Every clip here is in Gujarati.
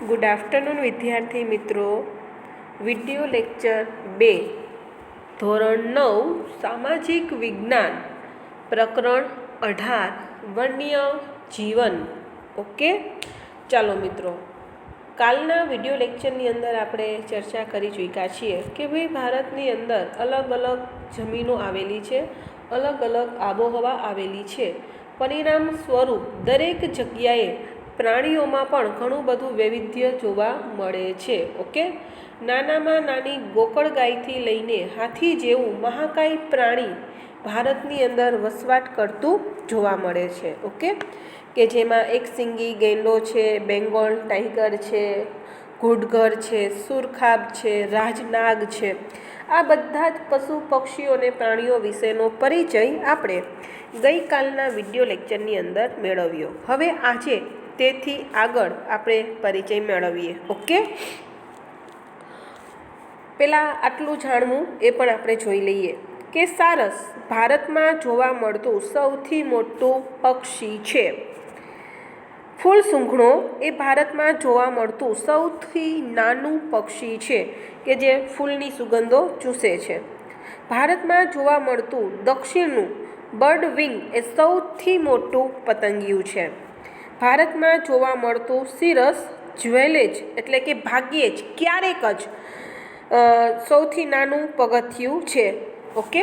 ગુડ આફ્ટરનૂન વિદ્યાર્થી મિત્રો. વિડિયો લેક્ચર 2 ધોરણ 9 સામાજિક વિજ્ઞાન પ્રકરણ 18 વન્ય જીવન. ઓકે, ચાલો મિત્રો, કાલના વિડિયો લેક્ચરની અંદર આપણે ચર્ચા કરી ચૂક્યા છીએ કે ભાઈ ભારતની અંદર અલગ અલગ જમીનો આવેલી છે, અલગ અલગ આબોહવા આવેલી છે. પરિણામ સ્વરૂપ દરેક જગ્યાએ પ્રાણીઓમાં પણ ઘણું બધું વૈવિધ્ય જોવા મળે છે. ઓકે, નાનામાં નાની ગોકળ ગાયથી લઈને હાથી જેવું મહાકાય પ્રાણી ભારતની અંદર વસવાટ કરતું જોવા મળે છે. ઓકે, કે જેમાં એક સિંગી ગેંડો છે, બેંગોલ ટાઈગર છે, ઘુડઘર છે, સુરખાબ છે, રાજનાગ છે. આ બધા જ પશુ પક્ષીઓ અને પ્રાણીઓ વિશેનો પરિચય આપણે ગઈકાલના વિડિયો લેક્ચરની અંદર મેળવ્યો. હવે આજે તેથી આગળ આપણે પરિચય મેળવીએ. ઓકે, પહેલાં આટલું જાણવું એ પણ આપણે જોઈ લઈએ કે સારસ ભારતમાં જોવા મળતું સૌથી મોટું પક્ષી છે. ફૂલ સૂંઘણો એ ભારતમાં જોવા મળતું સૌથી નાનું પક્ષી છે કે જે ફૂલની સુગંધો ચૂસે છે. ભારતમાં જોવા મળતું દક્ષિણનું બર્ડ વિંગ એ સૌથી મોટું પતંગિયું છે. ભારતમાં જોવા મળતું સિરસ જ્વેલેજ એટલે કે ભાગ્યે જ ક્યારેક જ સૌથી નાનું પગથિયું છે. ઓકે,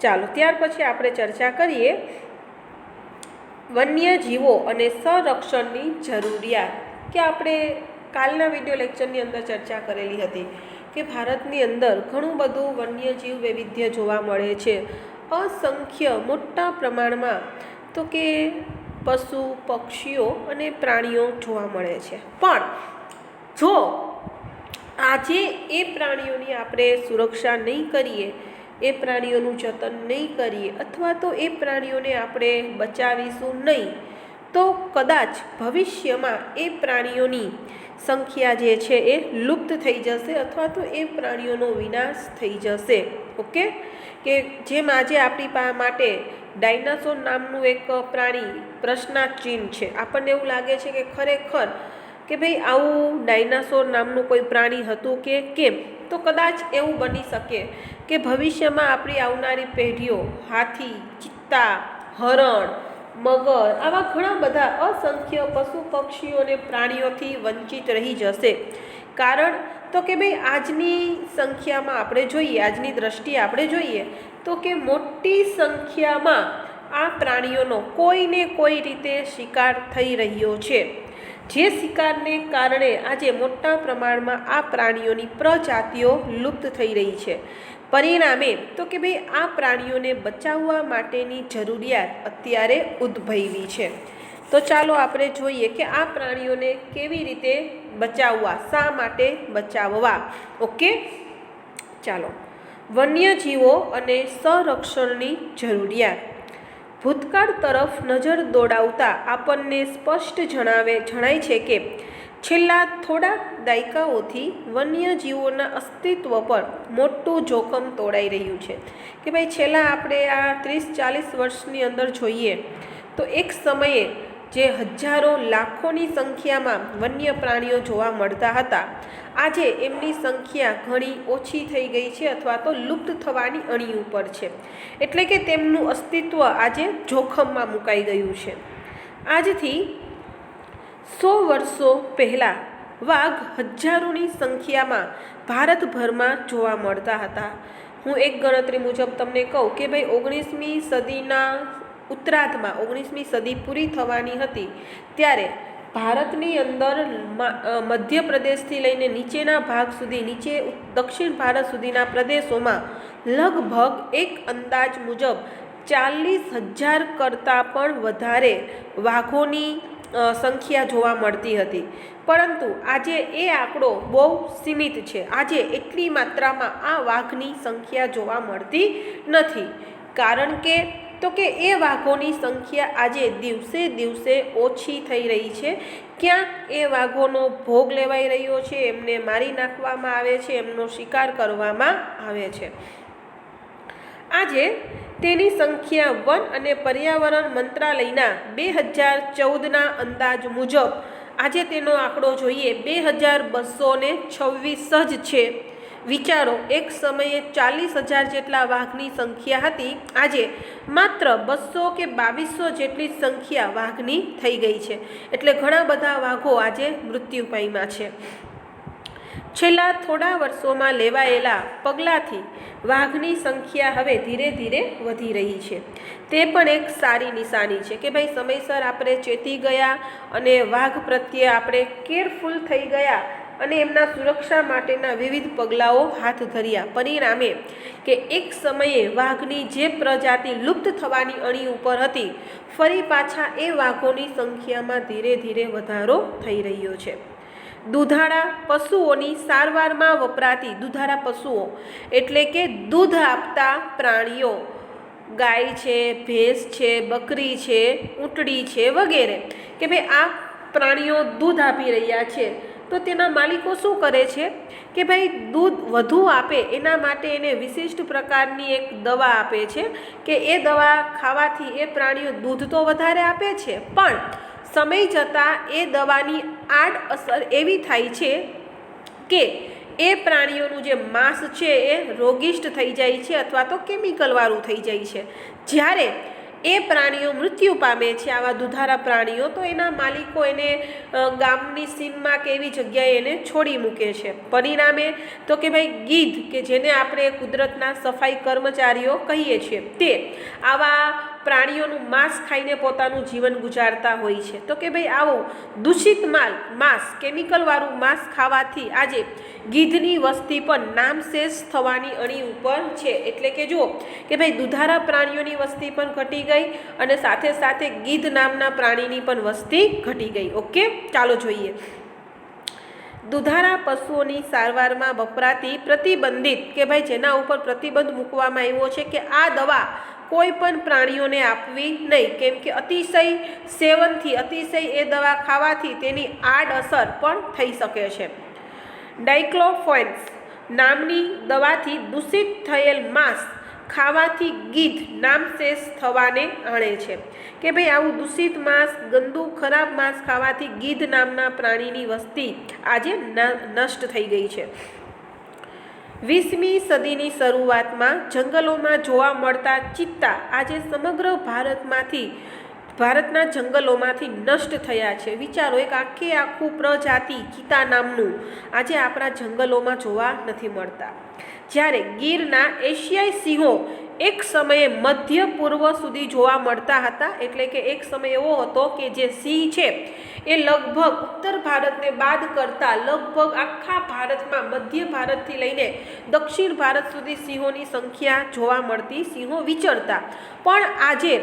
ચાલો ત્યાર પછી આપણે ચર્ચા કરીએ વન્યજીવો અને સંરક્ષણની જરૂરિયાત. કે આપણે કાલના વિડિયો લેક્ચરની અંદર ચર્ચા કરેલી હતી કે ભારતની અંદર ઘણું બધું વન્યજીવ વૈવિધ્ય જોવા મળે છે. અસંખ્ય મોટા પ્રમાણમાં તો કે પશુ પક્ષીઓ અને પ્રાણીઓ જોવા મળે છે. પણ જો આજે એ પ્રાણીઓની આપણે સુરક્ષા નહીં કરીએ, એ પ્રાણીઓનું જતન નહીં કરીએ અથવા તો એ પ્રાણીઓને આપણે બચાવીશું નહીં, તો કદાચ ભવિષ્યમાં એ પ્રાણીઓની સંખ્યા જે છે એ લુપ્ત થઈ જશે અથવા તો એ પ્રાણીઓનો વિનાશ થઈ જશે. ઓકે, કે જેમ આજે આપણી માટે ડાયનાસોર નામનું એક પ્રાણી પ્રશ્નાર્થ છે. આપણને એવું લાગે છે કે ખરેખર કે ભાઈ આવું ડાયનાસોર નામનું કોઈ પ્રાણી હતું કે કેમ? તો કદાચ એવું બની શકે કે ભવિષ્યમાં આપણી આવનારી પેઢીઓ હાથી, ચિત્તા, હરણ, મગર આવા ઘણા બધા અસંખ્ય પશુ પક્ષીઓ અને પ્રાણીઓથી વંચિત રહી જશે. કારણ તો કે ભાઈ આજની સંખ્યામાં આપણે જોઈએ, આજની દ્રષ્ટિએ આપણે જોઈએ તો કે મોટી સંખ્યામાં આ પ્રાણીઓનો કોઈને કોઈ રીતે શિકાર થઈ રહ્યો છે. જે શિકારને કારણે આજે મોટા પ્રમાણમાં આ પ્રાણીઓની પ્રજાતિઓ લુપ્ત થઈ રહી છે. પરિણામે તો કે ભાઈ આ પ્રાણીઓને બચાવવા માટેની જરૂરિયાત અત્યારે ઉદ્ભવી છે. તો ચાલો આપણે જોઈએ કે આ પ્રાણીઓને કેવી રીતે બચાવવા, શા માટે બચાવવા. ઓકે, ચાલો વન્યજીવો અને સંરક્ષણની જરૂરિયાત. ભૂતકાળ તરફ નજર દોડાવતા આપણને સ્પષ્ટ જણાય છે કે છેલ્લા થોડા દાયકાઓથી વન્યજીવોના અસ્તિત્વ પર મોટું જોખમ તોડાઈ રહ્યું છે. કે ભાઈ છેલ્લા આપણે આ 30-40 વર્ષની અંદર જોઈએ તો એક સમયે જે હજારો લાખોની સંખ્યામાં વન્ય પ્રાણીઓ જોવા મળતા હતા, આજે એમની સંખ્યા ઘણી ઓછી થઈ ગઈ છે અથવા તો લુપ્ત થવાની અણી ઉપર છે. એટલે કે તેમનું અસ્તિત્વ આજે જોખમમાં મુકાઈ ગયું છે. આજથી 100 વર્ષો પહેલાં વાઘ હજારોની સંખ્યામાં ભારતભરમાં જોવા મળતા હતા. હું એક ગણતરી મુજબ તમને કહું કે ભાઈ 19મી સદીના ઉત્તરાર્ધમાં 19મી સદી પૂરી થવાની હતી ત્યારે ભારતની અંદર મધ્યપ્રદેશથી લઈને નીચેના ભાગ સુધી, દક્ષિણ ભારત સુધીના પ્રદેશોમાં લગભગ એક અંદાજ મુજબ 40,000 કરતાં પણ વધારે વાઘોની સંખ્યા જોવા મળતી હતી. પરંતુ આજે એ આંકડો બહુ સીમિત છે. આજે એટલી માત્રામાં આ વાઘની સંખ્યા જોવા મળતી નથી. કારણ કે તો કે એ વાઘોની સંખ્યા આજે દિવસે દિવસે ઓછી થઈ રહી છે. ક્યાંક એ વાઘોનો ભોગ લેવાઈ રહ્યો છે, એમને મારી નાખવામાં આવે છે, એમનો શિકાર કરવામાં આવે છે. આજે તેની સંખ્યા વન અને પર્યાવરણ મંત્રાલયના 2014ના અંદાજ મુજબ આજે તેનો આંકડો જોઈએ 2226 જ છે। વિચારો, એક સમયે 40,000 જેટલા વાઘની સંખ્યા હતી, આજે માત્ર 200 કે 2200 જેટલી સંખ્યા વાઘની થઈ ગઈ છે। એટલે ઘણા બધા વાઘો આજે મૃત્યુ પામ્યા છે। છેલ્લા થોડા વર્ષોમાં લેવાયેલા પગલાંથી વાઘની સંખ્યા હવે ધીરે ધીરે વધી રહી છે। તે પણ એક સારી નિશાની છે કે ભાઈ સમયસર આપણે ચેતી ગયા અને વાઘ પ્રત્યે આપણે કેરફુલ થઈ ગયા અને એમના સુરક્ષા માટેના વિવિધ પગલાઓ હાથ ધર્યા। પરિણામે કે એક સમયે વાઘની જે પ્રજાતિ લુપ્ત થવાની અણી ઉપર હતી, ફરી પાછા એ વાઘોની સંખ્યામાં ધીરે ધીરે વધારો થઈ રહ્યો છે। દૂધાળા પશુઓની સારવારમાં વપરાતી દૂધાળા પશુઓ એટલે કે દૂધ આપતા પ્રાણીઓ, ગાય છે, ભેંસ છે, બકરી છે, ઊંટડી છે વગેરે, કે ભાઈ આ પ્રાણીઓ દૂધ આપી રહ્યા છે તો તેના માલિકો શું કરે છે કે ભાઈ દૂધ વધુ આપે એના માટે એને વિશિષ્ટ પ્રકારની એક દવા આપે છે કે એ દવા ખાવાથી એ પ્રાણીઓ દૂધ તો વધારે આપે છે, પણ સમય જતાં એ દવાની આડઅસર એવી થાય છે કે એ પ્રાણીઓનું જે માંસ છે એ રોગિષ્ટ થઈ જાય છે અથવા તો કેમિકલવાળું થઈ જાય છે। જ્યારે એ પ્રાણીઓ મૃત્યુ પામે છે, આવા દૂધાળા પ્રાણીઓ, તો એના માલિકો એને ગામની સીમમાં કે એવી જગ્યાએ એને છોડી મૂકે છે। પરિણામે તો કે ભાઈ ગીધ, કે જેને આપણે કુદરતના સફાઈ કર્મચારીઓ કહીએ છીએ, તે આવા પ્રાણીઓનું માંસ ખાઈને પોતાનું જીવન ગુજારતા હોય છે। તો કે ભાઈ આવું દૂષિત માંસ, કેમિકલવાળું માંસ ખાવાથી આજે ગીધની વસ્તી પણ નામશેષ થવાની અણી ઉપર છે। એટલે કે જુઓ કે ભાઈ દૂધાળા પ્રાણીઓની વસ્તી પણ ઘટી ગઈ અને સાથે સાથે ગીધ નામના પ્રાણીની પણ વસ્તી ઘટી ગઈ। ઓકે, ચાલો જોઈએ। દૂધાળા પશુઓની સારવારમાં વપરાતી પ્રતિબંધિત, કે ભાઈ જેના ઉપર પ્રતિબંધ મૂકવામાં આવ્યો છે કે આ દવા કોઈ પણ પ્રાણીઓને આપવી નહીં, કેમ કે અતિશય સેવનથી, અતિશય એ દવા ખાવાથી તેની આડઅસર પણ થઈ શકે છે। ડાયક્લોફેન્સ નામની દવાથી દૂષિત થયેલ માંસ ખાવાથી ગીધ નામશેષ થવાને આણે છે કે ભાઈ આવું દૂષિત માંસ, ગંદુ ખરાબ માંસ ખાવાથી ગીધ નામના પ્રાણીની વસ્તી આજે નષ્ટ થઈ ગઈ છે। 20મી સદીની શરૂઆતમાં જંગલોમાં જોવા મળતા ચિત્તા આજે સમગ્ર ભારતના જંગલોમાંથી નષ્ટ થયા છે। વિચારો, એક આખું પ્રજાતિ ચિત્તા નામનું આજે આપણા જંગલોમાં જોવા નથી મળતા। જ્યારે ગીરના એશિયાઈ સિંહો એક સમયે મધ્ય પૂર્વ સુધી જોવા મળતા હતા, એટલે કે એક સમય એવો હતો કે જે સિંહ છે એ લગભગ ઉત્તર ભારતને બાદ કરતાં લગભગ આખા ભારતમાં મધ્ય ભારતથી લઈને દક્ષિણ ભારત સુધી સિંહોની સંખ્યા જોવા મળતી, સિંહો વિચરતા। પણ આજે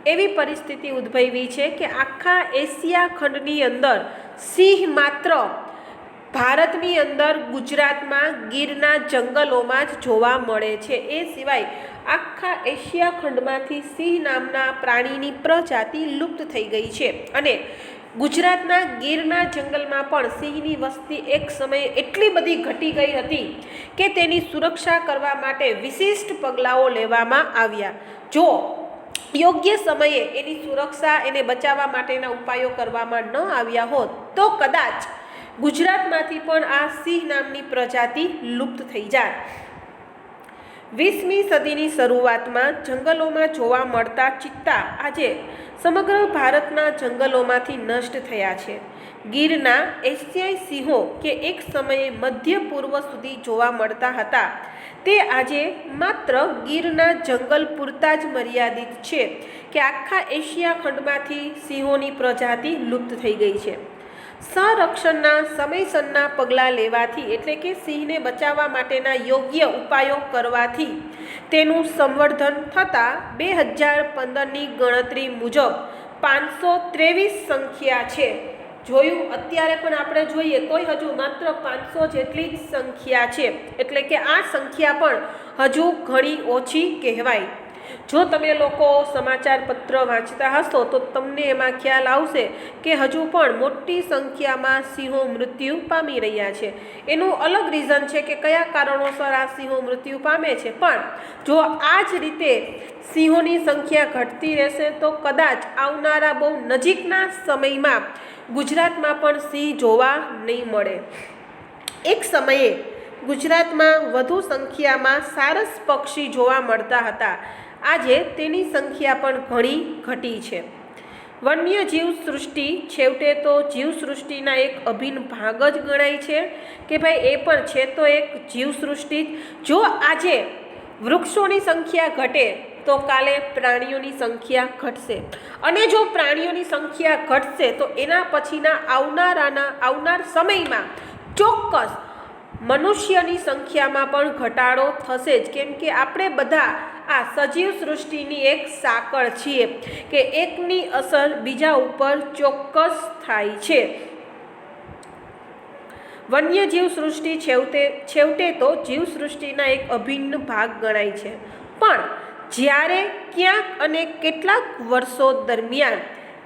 એવી પરિસ્થિતિ ઉદ્ભવી છે કે આખા એશિયા ખંડની અંદર સિંહ માત્ર ભારતની અંદર ગુજરાતમાં ગીરના જંગલોમાં જ જોવા મળે છે। એ સિવાય આખા એશિયા ખંડમાંથી સિંહ નામના પ્રાણીની પ્રજાતિ લુપ્ત થઈ ગઈ છે અને ગુજરાતના ગીરના જંગલમાં પણ સિંહની વસ્તી એક સમયે એટલી બધી ઘટી ગઈ હતી કે તેની સુરક્ષા કરવા માટે વિશિષ્ટ પગલાઓ લેવામાં આવ્યા। જો યોગ્ય સમયે એની સુરક્ષા, એને બચાવવા માટેના ઉપાયો કરવામાં ન આવ્યા હોત તો કદાચ ગુજરાતમાંથી પણ આ સિંહ નામની પ્રજાતિ લુપ્ત થઈ જાય। 20મી સદીની શરૂઆતમાં જંગલોમાં જોવા મળતા ચિત્તા આજે સમગ્ર ભારતના જંગલોમાંથી નષ્ટ થયા છે। ગીરના એશિયાઈ સિંહો કે એક સમયે મધ્ય પૂર્વ સુધી જોવા મળતા હતા, તે આજે માત્ર ગીરના જંગલ પૂરતા જ મર્યાદિત છે કે આખા એશિયા ખંડમાંથી સિંહોની પ્રજાતિ લુપ્ત થઈ ગઈ છે। સંરક્ષણના સમયસરના પગલાં લેવાથી, એટલે કે સિંહને બચાવવા માટેના યોગ્ય ઉપાયો કરવાથી તેનું સંવર્ધન થતાં 2015ની ગણતરી મુજબ 523 સંખ્યા છે। જોયું, અત્યારે પણ આપણે જોઈએ તોય હજુ માત્ર 500 જેટલી જ સંખ્યા છે, એટલે કે આ સંખ્યા પણ હજુ ઘણી ઓછી કહેવાય। જો તમે લોકો સમાચાર પત્ર વાંચતા હશો તો તમને એમાં ખ્યાલ આવશે કે હજુ પણ મોટી સંખ્યામાં સિંહો મૃત્યુ પામી રહ્યા છે. એનું અલગ રીઝન છે કે કયા કારણોસર આ સિંહો મૃત્યુ પામે છે, પણ જો આ જ રીતે સિંહોની સંખ્યા ઘટતી રહેશે તો કદાચ આવનારા બહુ નજીકના સમયમાં ગુજરાતમાં પણ સિંહ જોવા નહીં મળે. એક સમયે ગુજરાતમાં વધુ સંખ્યામાં સારસ પક્ષી જોવા મળતા હતા. આજે તેની સંખ્યા પણ ઘણી ઘટી છે. વન્ય જીવ સૃષ્ટિ છેવટે તો જીવસૃષ્ટિના એક અભિન્ન ભાગ જ ગણાય છે કે ભાઈ એ પણ છે તો એક જીવસૃષ્ટિ. જો આજે વૃક્ષોની સંખ્યા ઘટે તો કાલે પ્રાણીઓની સંખ્યા ઘટશે, અને જો પ્રાણીઓની સંખ્યા ઘટશે તો એના પછીના આવનાર સમયમાં ચોક્કસ મનુષ્યની સંખ્યામાં પણ ઘટાડો થશે જ, કેમ કે આપણે બધા આ સજીવ સૃષ્ટિની એક સાંકળ છીએ કે એકની અસર બીજા ઉપર ચોક્કસ થાય છે. વન્યજીવ સૃષ્ટિ છેવટે તો જીવસૃષ્ટિના એક અભિન્ન ભાગ ગણાય છે, પણ જ્યારે ક્યાંક અને કેટલાક વર્ષો દરમિયાન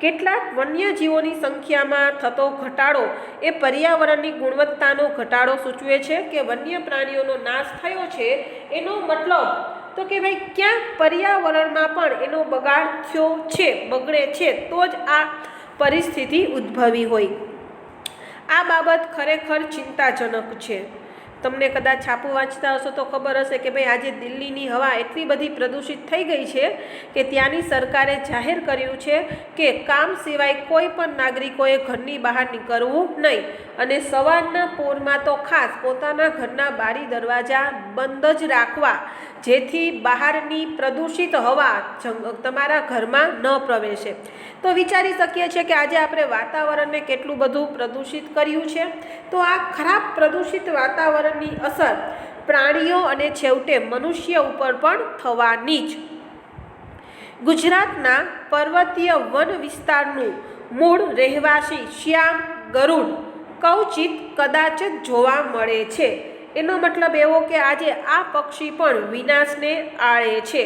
કેટલાક વન્યજીવોની સંખ્યામાં થતો ઘટાડો એ પર્યાવરણની ગુણવત્તાનો ઘટાડો સૂચવે છે કે વન્ય પ્રાણીઓનો નાશ થયો છે. એનો મતલબ તો કે ભાઈ ક્યાંક પર્યાવરણમાં પણ એનો બગાડ થયો છે, બગડે છે, તો જ આ પરિસ્થિતિ ઉદ્ભવી હોય. આ બાબત ખરેખર ચિંતાજનક છે. તમને કદાચ છાપું વાંચતા હશો તો ખબર હશે કે ભાઈ આજે દિલ્હીની હવા એટલી બધી પ્રદૂષિત થઈ ગઈ છે કે ત્યાંની સરકારે જાહેર કર્યું છે કે કામ સિવાય કોઈ પણ નાગરિકોએ ઘરની બહાર નીકળવું નહીં, અને સવારના પોરમાં તો ખાસ પોતાના ઘરના બારી દરવાજા બંધ જ રાખવા, જેથી બહારની પ્રદૂષિત હવા તમારા ઘરમાં ન પ્રવેશે. તો વિચારી શકીએ છીએ કે આજે આપણે વાતાવરણને કેટલું બધું પ્રદૂષિત કર્યું છે. તો આ ખરાબ પ્રદૂષિત વાતાવરણની અસર પ્રાણીઓ અને છેવટે મનુષ્ય ઉપર પણ થવાની જ. ગુજરાતના પર્વતીય વન વિસ્તારનું મૂળ રહેવાસી શ્યામ ગરુડ કવચિત કદાચ જ જોવા મળે છે. એનો મતલબ એવો કે આજે આ પક્ષી પણ વિનાશને આળે છે.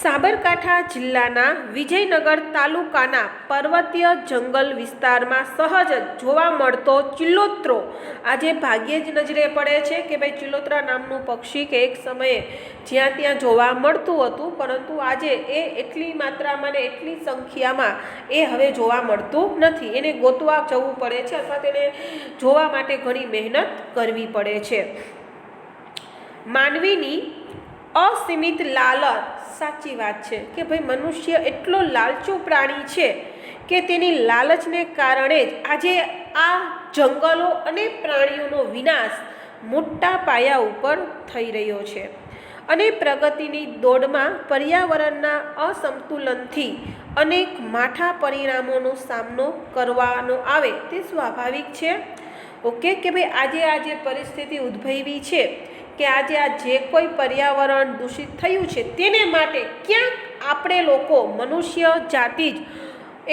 સાબરકાંઠા જિલ્લાના વિજયનગર તાલુકાના પર્વતીય જંગલ વિસ્તારમાં સહજ જ જોવા મળતો ચિલ્લોતરો આજે ભાગ્યે જ નજરે પડે છે કે ભાઈ ચિલ્લોતરા નામનું પક્ષી કે એક સમયે જ્યાં ત્યાં જોવા મળતું હતું, પરંતુ આજે એ એટલી માત્રામાં ને એટલી સંખ્યામાં એ હવે જોવા મળતું નથી. એને ગોતવા જવું પડે છે અથવા તેને જોવા માટે ઘણી મહેનત કરવી પડે છે. માનવીની અસીમિત લાલચ, સાચી વાત છે કે ભાઈ મનુષ્ય એટલો લાલચુ પ્રાણી છે કે તેની લાલચને કારણે જ આજે આ જંગલો અને પ્રાણીઓનો વિનાશ મોટા પાયા ઉપર થઈ રહ્યો છે. અને પ્રગતિની દોડમાં પર્યાવરણના અસંતુલનથી અનેક માઠા પરિણામોનો સામનો કરવાનો આવે તે સ્વાભાવિક છે. ઓકે, કે ભાઈ આજે પરિસ્થિતિ ઉદ્ભવી છે કે આજે આ જે કોઈ પર્યાવરણ દૂષિત થયું છે તેને માટે ક્યાંક આપણે લોકો મનુષ્ય જાતિ જ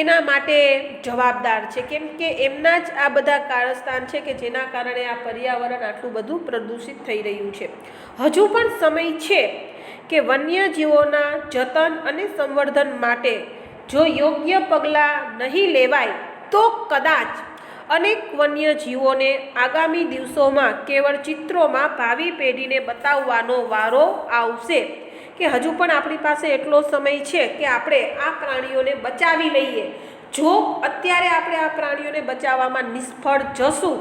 એના માટે જવાબદાર છે, કેમ કે એમના જ આ બધા કારસ્તાન છે કે જેના કારણે આ પર્યાવરણ આટલું બધું પ્રદૂષિત થઈ રહ્યું છે. હજુ પણ સમય છે કે વન્યજીવોના જતન અને સંવર્ધન માટે જો યોગ્ય પગલાં નહીં લેવાય તો કદાચ અનેક વન્યજીવોને આગામી દિવસોમાં કેવળ ચિત્રોમાં ભાવિ પેઢીને બતાવવાનો વારો આવશે. કે હજુ પણ આપણી પાસે એટલો સમય છે કે આપણે આ પ્રાણીઓને બચાવી લઈએ. જો અત્યારે આપણે આ પ્રાણીઓને બચાવવામાં નિષ્ફળ જશું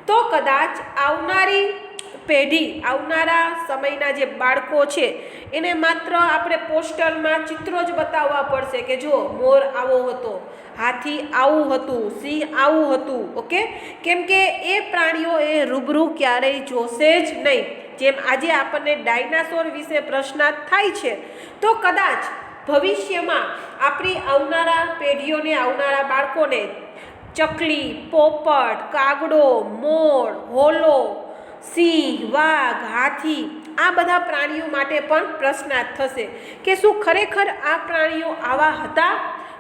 તો કદાચ આવનારી પેઢી, આવનારા સમયના જે બાળકો છે એને માત્ર આપણે પોસ્ટરમાં ચિત્રો જ બતાવવા પડશે કે જો મોર આવો હતો, હાથી આવું હતું, સિંહ આવું હતું. ઓકે, કેમ કે એ પ્રાણીઓ એ રૂબરૂ ક્યારેય જોશે જ નહીં. જેમ આજે આપણને ડાયનાસોર વિશે પ્રશ્નાર્થ થાય છે તો કદાચ ભવિષ્યમાં આપણી આવનારા પેઢીઓને, આવનારા બાળકોને ચકલી, પોપટ, કાગડો, મોર, હોલો, સિંહ, વાઘ, હાથી આ બધા પ્રાણીઓ માટે પણ પ્રશ્નાર્થ થશે કે શું ખરેખર આ પ્રાણીઓ આવા હતા,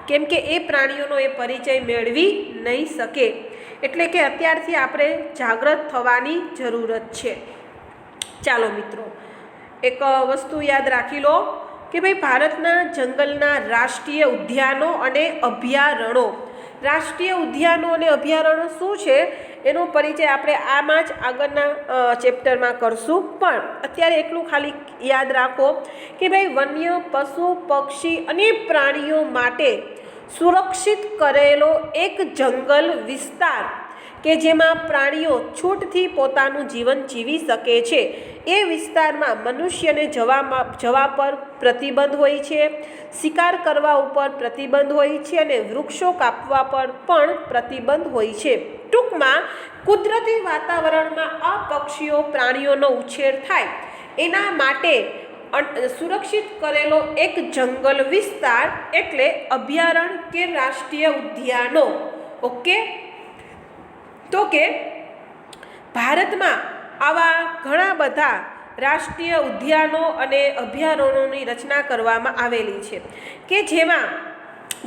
કેમ કે એ પ્રાણીઓનો એ પરિચય મેળવી નહીં શકે. એટલે કે અત્યારથી આપણે જાગૃત થવાની જરૂરત છે. ચાલો મિત્રો, એક વસ્તુ યાદ રાખી લો કે ભાઈ ભારતના જંગલના રાષ્ટ્રીય ઉદ્યાનો અને અભયારણ્યો. રાષ્ટ્રીય ઉદ્યાનો અને અભયારણ્યો શું છે એનો પરિચય આપણે આમાં જ આગળના ચેપ્ટરમાં કરશું. પણ અત્યારે એટલું ખાલી યાદ રાખો કે ભાઈ વન્ય પશુ પક્ષી અને પ્રાણીઓ માટે સુરક્ષિત કરેલો એક જંગલ વિસ્તાર કે જેમાં પ્રાણીઓ છૂટથી પોતાનું જીવન જીવી શકે છે, એ વિસ્તારમાં મનુષ્યને જવા પર પ્રતિબંધ હોય છે, શિકાર કરવા ઉપર પ્રતિબંધ હોય છે અને વૃક્ષો કાપવા પર પણ પ્રતિબંધ હોય છે. ટૂંકમાં કુદરતી વાતાવરણમાં આ પક્ષીઓ પ્રાણીઓનો ઉછેર થાય એના માટે સુરક્ષિત કરેલો એક જંગલ વિસ્તાર એટલે અભયારણ્ય કે રાષ્ટ્રીય ઉદ્યાનો. ઓકે, તો કે ભારતમાં આવા ઘણા બધા રાષ્ટ્રીય ઉદ્યાનો અને અભયારણ્યોની રચના કરવામાં આવેલી છે કે જેમાં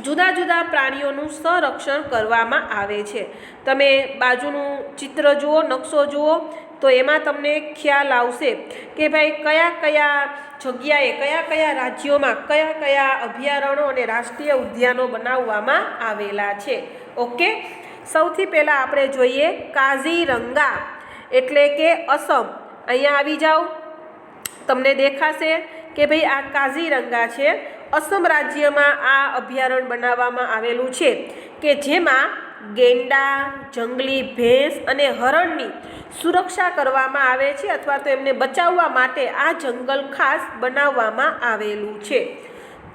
જુદા જુદા પ્રાણીઓનું સંરક્ષણ કરવામાં આવે છે. તમે બાજુનું ચિત્ર જુઓ, નકશો જુઓ તો એમાં તમને ખ્યાલ આવશે કે ભાઈ કયા કયા જગ્યાએ કયા કયા રાજ્યોમાં કયા કયા અભયારણ્યો અને રાષ્ટ્રીય ઉદ્યાનો બનાવવામાં આવેલા છે. ઓકે, સૌથી પહેલાં આપણે જોઈએ કાઝીરંગા એટલે કે અસમ. અહીંયા આવી જાઓ, તમને દેખાશે કે ભાઈ આ કાઝીરંગા છે. અસમ રાજ્યમાં આ અભયારણ્ય બનાવવામાં આવેલું છે કે જેમાં ગેંડા, જંગલી ભેંસ અને હરણની સુરક્ષા કરવામાં આવે છે અથવા તો એમને બચાવવા માટે આ જંગલ ખાસ બનાવવામાં આવેલું છે.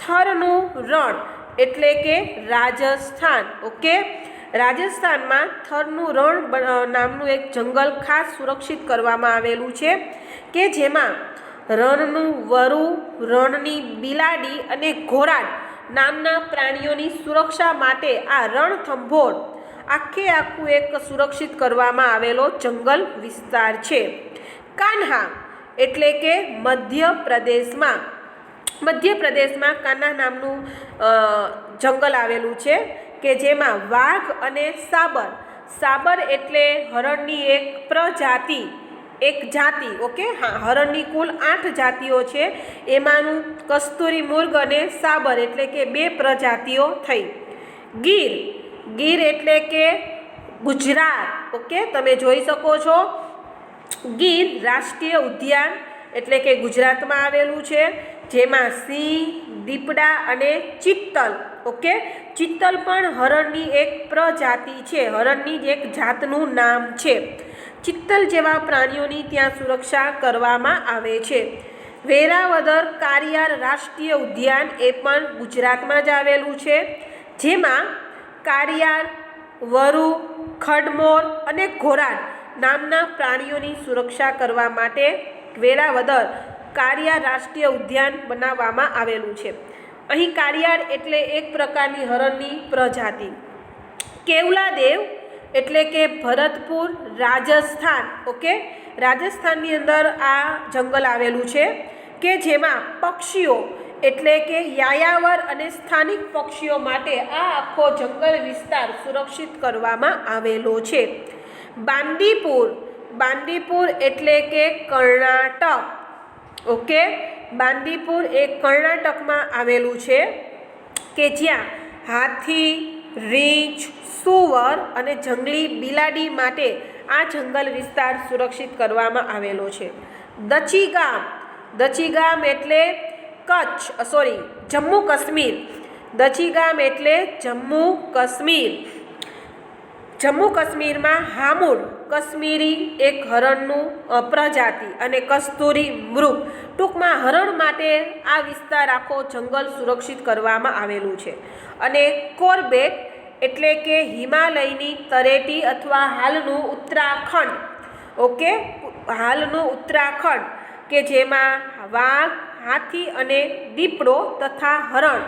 થરનું રણ એટલે કે રાજસ્થાન. ઓકે, રાજસ્થાનમાં થરનું રણ નામનું એક જંગલ ખાસ સુરક્ષિત કરવામાં આવેલું છે કે જેમાં રણનું વરુ, રણની બિલાડી અને ઘોરાડ નામના પ્રાણીઓની સુરક્ષા માટે આ રણથંભોર આખું એક સુરક્ષિત કરવામાં આવેલો જંગલ વિસ્તાર છે. કાન્હા એટલે કે મધ્યપ્રદેશમાં કાન્હા નામનું જંગલ આવેલું છે કે જેમાં વાઘ અને સાબર એટલે હરણની એક જાતિ. ઓકે, હા, હરણની કુલ 8 જાતિઓ છે, એમાંનું કસ્તુરી મૃગ અને સાબર એટલે કે 2 પ્રજાતિઓ થઈ. ગીર એટલે કે ગુજરાત. ઓકે, તમે જોઈ શકો છો ગીર રાષ્ટ્રીય ઉદ્યાન એટલે કે ગુજરાતમાં આવેલું છે જેમાં સિંહ, દીપડા અને ચિત્તલ. ઓકે, ચિત્તલ પણ હરણની એક પ્રજાતિ છે, હરણની જ એક જાતનું નામ છે. ચિત્તલ જેવા પ્રાણીઓની ત્યાં સુરક્ષા કરવામાં આવે છે. વેરાવદર કાળિયાર રાષ્ટ્રીય ઉદ્યાન એ પણ ગુજરાતમાં જ આવેલું છે જેમાં કાળિયાર, વરુ, ખડમોર અને ઘોરાડ નામના પ્રાણીઓની સુરક્ષા કરવા માટે વેરાવદર કાળિયાર રાષ્ટ્રીય ઉદ્યાન બનાવવામાં આવેલું છે. અહીં કાળિયાર એટલે એક પ્રકારની હરણની પ્રજાતિ. કેવલાદેવ એટલે કે ભરતપુર રાજસ્થાન. ઓકે, રાજસ્થાનની અંદર આ જંગલ આવેલું છે કે જેમાં પક્ષીઓ એટલે કે યાયાવર અને સ્થાનિક પક્ષીઓ માટે આ આખો જંગલ વિસ્તાર સુરક્ષિત કરવામાં આવેલો છે. બાંદીપુર એટલે કે કર્ણાટક. ઓકે, બાંદીપુર એ કર્ણાટકમાં આવેલું છે કે જ્યાં હાથી, રીંછ, સુવર અને જંગલી બિલાડી માટે આ જંગલ વિસ્તાર સુરક્ષિત કરવામાં આવેલો છે. દચીગામ એટલે જમ્મુ કાશ્મીર. દચીગામ એટલે જમ્મુ કાશ્મીર. જમ્મુ કાશ્મીરમાં હામુર કાશ્મીરી એક હરણનું પ્રજાતિ અને કસ્તુરી મૃગ. ટૂંકમાં હરણ માટે આ વિસ્તાર આખો જંગલ સુરક્ષિત કરવામાં આવેલું છે. અને કોર્બેટ એટલે કે હિમાલયની તળેટી અથવા હાલનું ઉત્તરાખંડ. ઓકે, હાલનું ઉત્તરાખંડ કે જેમાં વાઘ, હાથી અને દીપડો તથા હરણ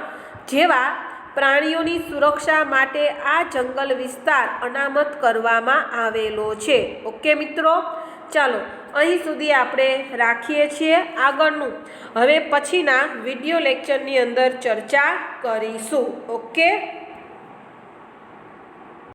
જેવા પ્રાણીઓની સુરક્ષા માટે આ જંગલ વિસ્તાર અનામત કરવામાં આવેલો છે. ઓકે મિત્રો, ચાલો અહીં સુધી આપણે રાખીએ છીએ. આગળનું હવે પછીના વિડીયો લેક્ચરની અંદર ચર્ચા કરીશું. ઓકે.